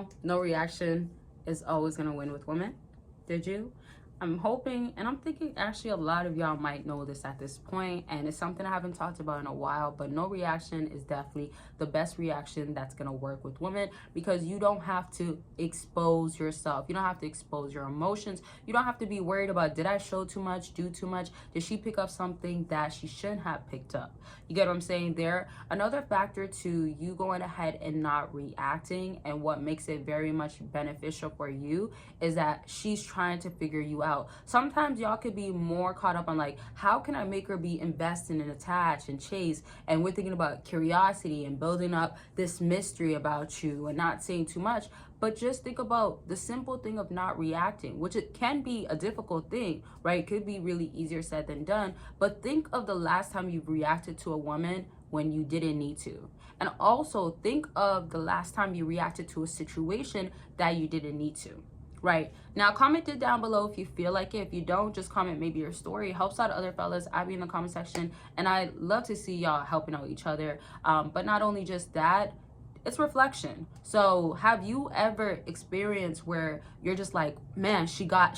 know no reaction is always going to win with women? Did you? I'm hoping and I'm thinking actually a lot of y'all might know this at this point, and it's something I haven't talked about in a while, but no reaction is definitely the best reaction that's going to work with women, because you don't have to expose yourself. You don't have to expose your emotions. You don't have to be worried about, did I show too much, do too much? Did she pick up something that she shouldn't have picked up? You get what I'm saying there? Another factor to you going ahead and not reacting, and what makes it very much beneficial for you, is that she's trying to figure you out. Sometimes y'all could be more caught up on like, how can I make her be invested and attached and chased, and we're thinking about curiosity and building up this mystery about you and not saying too much. But just think about the simple thing of not reacting, which it can be a difficult thing, right? It could be really easier said than done, but think of the last time you've reacted to a woman when you didn't need to. And also think of the last time you reacted to a situation that you didn't need to. Right now, comment it down below if you feel like it. If you don't, just comment maybe your story. It helps out other fellas. I'll be in the comment section, and I love to see y'all helping out each other. But not only just that, it's reflection. So have you ever experienced where you're just like, man, she got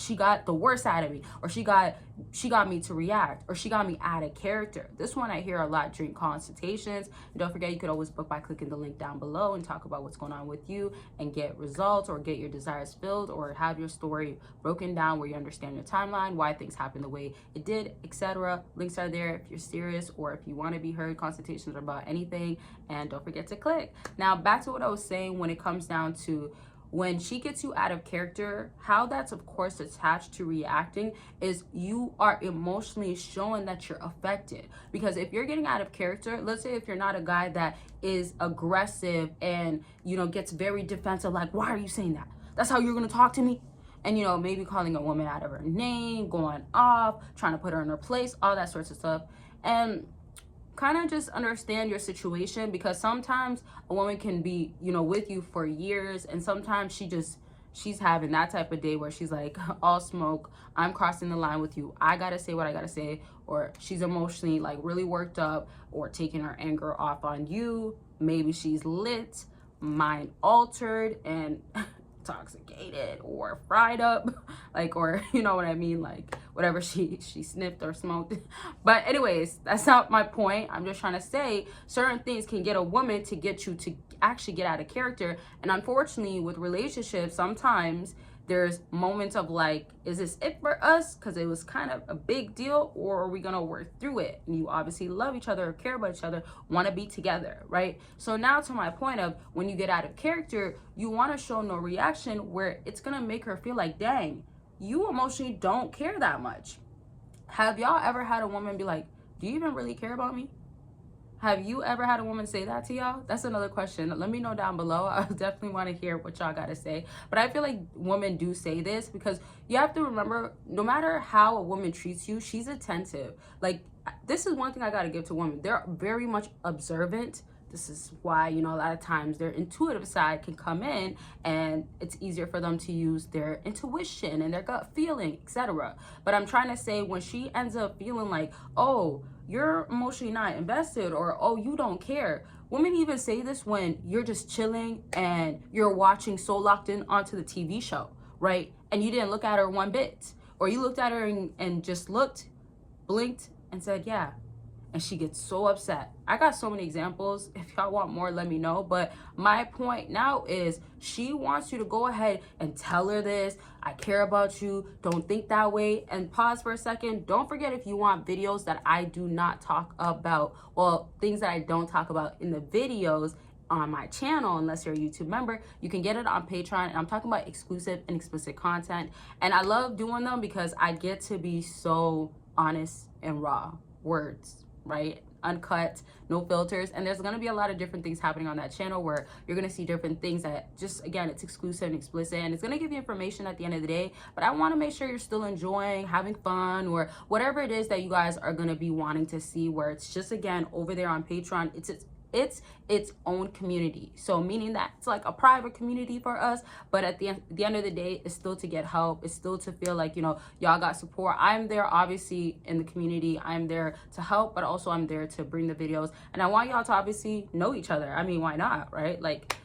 the worst out of me, or she got me to react, or she got me out of character? This one I hear a lot during consultations. And don't forget, you could always book by clicking the link down below and talk about what's going on with you and get results, or get your desires filled, or have your story broken down where you understand your timeline, why things happened the way it did, etc. Links are there if you're serious or if you want to be heard. Consultations are about anything, and don't forget to click. Now back to what I was saying when it comes down to when she gets you out of character, how that's of course attached to reacting is you are emotionally showing that you're affected. Because if you're getting out of character, let's say if you're not a guy that is aggressive and, you know, gets very defensive, like, why are you saying that? That's how you're going to talk to me? And, you know, maybe calling a woman out of her name, going off, trying to put her in her place, all that sorts of stuff. And kind of just understand your situation, because sometimes a woman can be, you know, with you for years, and sometimes she's having that type of day where she's like, all smoke, I'm crossing the line with you, I gotta say what I gotta say, or she's emotionally like really worked up or taking her anger off on you. Maybe she's lit, mind altered, and intoxicated or fried up, like, or you know what I mean, like whatever she sniffed or smoked. But anyways, that's not my point. I'm just trying to say certain things can get a woman to get you to actually get out of character. And unfortunately with relationships, sometimes there's moments of like, is this it for us because it was kind of a big deal, or are we gonna work through it? And you obviously love each other, care about each other, want to be together, right? So now to my point of when you get out of character, you want to show no reaction, where it's gonna make her feel like, dang, you emotionally don't care that much. Have y'all ever had a woman be like, do you even really care about me? Have you ever had a woman say that to y'all? That's another question. Let me know down below. I definitely want to hear what y'all got to say. But I feel like women do say this, because you have to remember, no matter how a woman treats you, she's attentive. Like, this is one thing I got to give to women. They're very much observant. This is why, you know, a lot of times their intuitive side can come in, and it's easier for them to use their intuition and their gut feeling, etc. But I'm trying to say, when she ends up feeling like, oh, you're emotionally not invested, or oh, you don't care. Women even say this when you're just chilling and you're watching so locked in onto the TV show, right? And you didn't look at her one bit, or you looked at her and just looked, blinked, and said, yeah. And she gets so upset. I got so many examples. If y'all want more, let me know. But my point now is, she wants you to go ahead and tell her this. I care about you. Don't think that way. And pause for a second. Don't forget, if you want videos that I do not talk about, well, things that I don't talk about in the videos on my channel, unless you're a YouTube member, you can get it on Patreon. And I'm talking about exclusive and explicit content. And I love doing them because I get to be so honest and raw. Words, right? Uncut, no filters. And there's going to be a lot of different things happening on that channel where you're going to see different things that just, again, it's exclusive and explicit, and it's going to give you information at the end of the day. But I want to make sure you're still enjoying, having fun, or whatever it is that you guys are going to be wanting to see, where it's just, again, over there on Patreon, it's its own community. So meaning that it's like a private community for us, but at the end of the day, it's still to get help. It's still to feel like, you know, y'all got support. I'm there obviously in the community. I'm there to help, but also I'm there to bring the videos. And I want y'all to obviously know each other. I mean, why not, right? Like,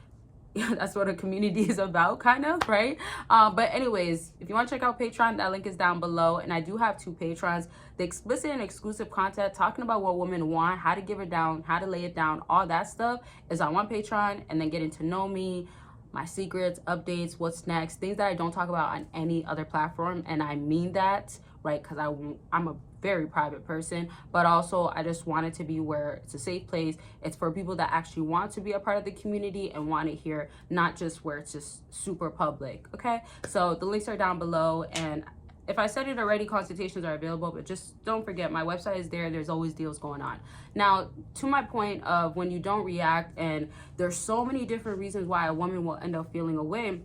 That's what a community is about, kind of, right? But anyways, if you want to check out Patreon, that link is down below. And I do have 2 Patrons. The explicit and exclusive content talking about what women want, how to give it down, how to lay it down, all that stuff is on one Patreon. And then getting to know me, my secrets, updates, what's next, things that I don't talk about on any other platform. And I mean that, right? Because I'm a very private person, but also I just want it to be where it's a safe place. It's for people that actually want to be a part of the community and want it here, not just where it's just super public. Okay, so the links are down below, and if I said it already, consultations are available, but just don't forget, my website is there. There's always deals going on. Now, to my point of when you don't react, and there's so many different reasons why a woman will end up feeling away.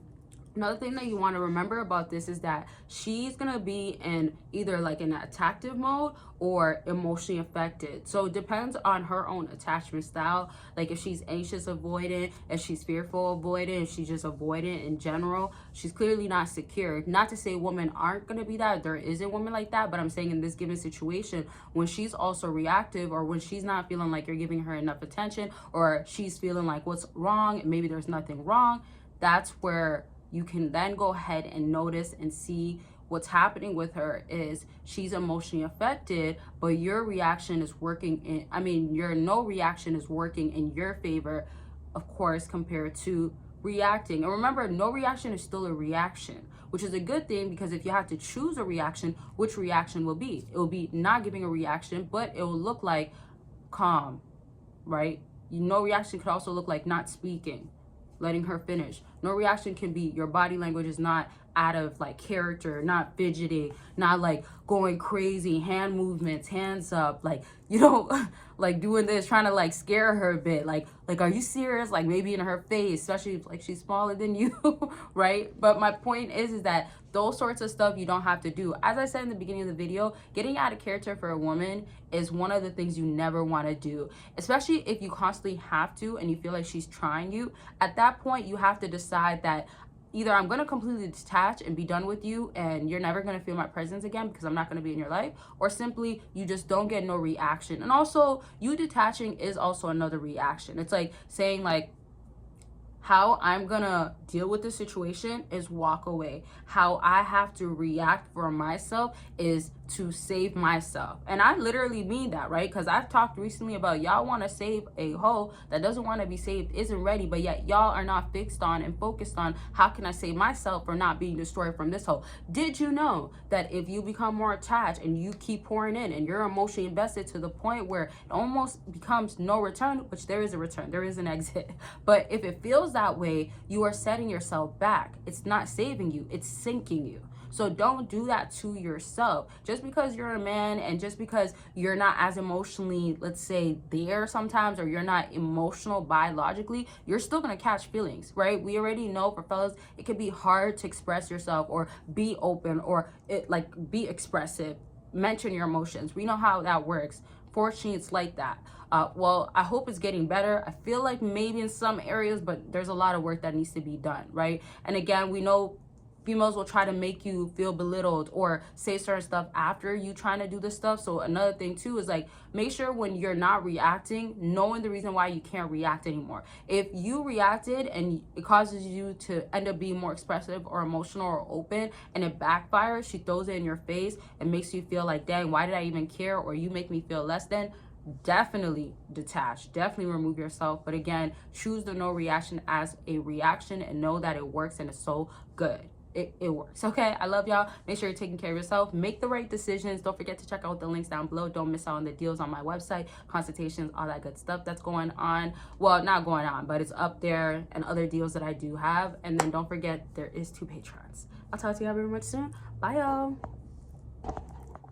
Another thing that you want to remember about this is that she's going to be in either like an attactive mode or emotionally affected. So it depends on her own attachment style. Like if she's anxious avoidant, if she's fearful avoidant, if she's just avoidant in general, she's clearly not secure. Not to say women aren't going to be that. There isn't women like that. But I'm saying in this given situation, when she's also reactive, or when she's not feeling like you're giving her enough attention, or she's feeling like what's wrong, and maybe there's nothing wrong, that's where you can then go ahead and notice and see what's happening with her is she's emotionally affected, but your reaction is working your no reaction is working in your favor, of course, compared to reacting. And remember, no reaction is still a reaction, which is a good thing, because if you have to choose a reaction, which reaction will be? It will be not giving a reaction, but it will look like calm, right? No reaction could also look like not speaking, letting her finish. No reaction can be your body language is not out of like character, not fidgeting, not like going crazy, hand movements, hands up, like, you know, like doing this, trying to like scare her a bit, like are you serious? Like maybe in her face, especially if like she's smaller than you, right? But my point is that those sorts of stuff you don't have to do. As I said in the beginning of the video, getting out of character for a woman is one of the things you never want to do, especially if you constantly have to and you feel like she's trying you. At that point, you have to decide that either I'm going to completely detach and be done with you and you're never going to feel my presence again because I'm not going to be in your life, or simply you just don't get no reaction. And also, you detaching is also another reaction. It's like saying like, how I'm gonna deal with the situation is walk away. How I have to react for myself is to save myself. And I literally mean that, right? Because I've talked recently about y'all want to save a hoe that doesn't want to be saved, isn't ready, but yet y'all are not fixed on and focused on how can I save myself for not being destroyed from this hoe. Did you know that if you become more attached and you keep pouring in and you're emotionally invested to the point where it almost becomes no return, which there is a return, there is an exit, but if it feels that way, you are setting yourself back. It's not saving you, it's sinking you. So don't do that to yourself. Just because you're a man and just because you're not as emotionally, let's say, there sometimes, or you're not emotional biologically, you're still gonna catch feelings, right? We already know for fellas, it can be hard to express yourself or be open or be expressive, mention your emotions. We know how that works. Fortunately, it's like that. Well, I hope it's getting better. I feel like maybe in some areas, but there's a lot of work that needs to be done, right? And again, we know females will try to make you feel belittled or say certain stuff after you trying to do this stuff. So another thing too is like, make sure when you're not reacting, knowing the reason why you can't react anymore. If you reacted and it causes you to end up being more expressive or emotional or open and it backfires, she throws it in your face and makes you feel like, dang, why did I even care? Or you make me feel less than. Definitely detach, definitely remove yourself. But again, choose the no reaction as a reaction and know that it works and it's so good. It works. Okay, I love y'all. Make sure you're taking care of yourself. Make the right decisions. Don't forget to check out the links down below. Don't miss out on the deals on my website, consultations, all that good stuff that's going on. Well, not going on, but it's up there, and other deals that I do have. And then don't forget, there is 2 Patrons. I'll talk to y'all very much soon. Bye, y'all.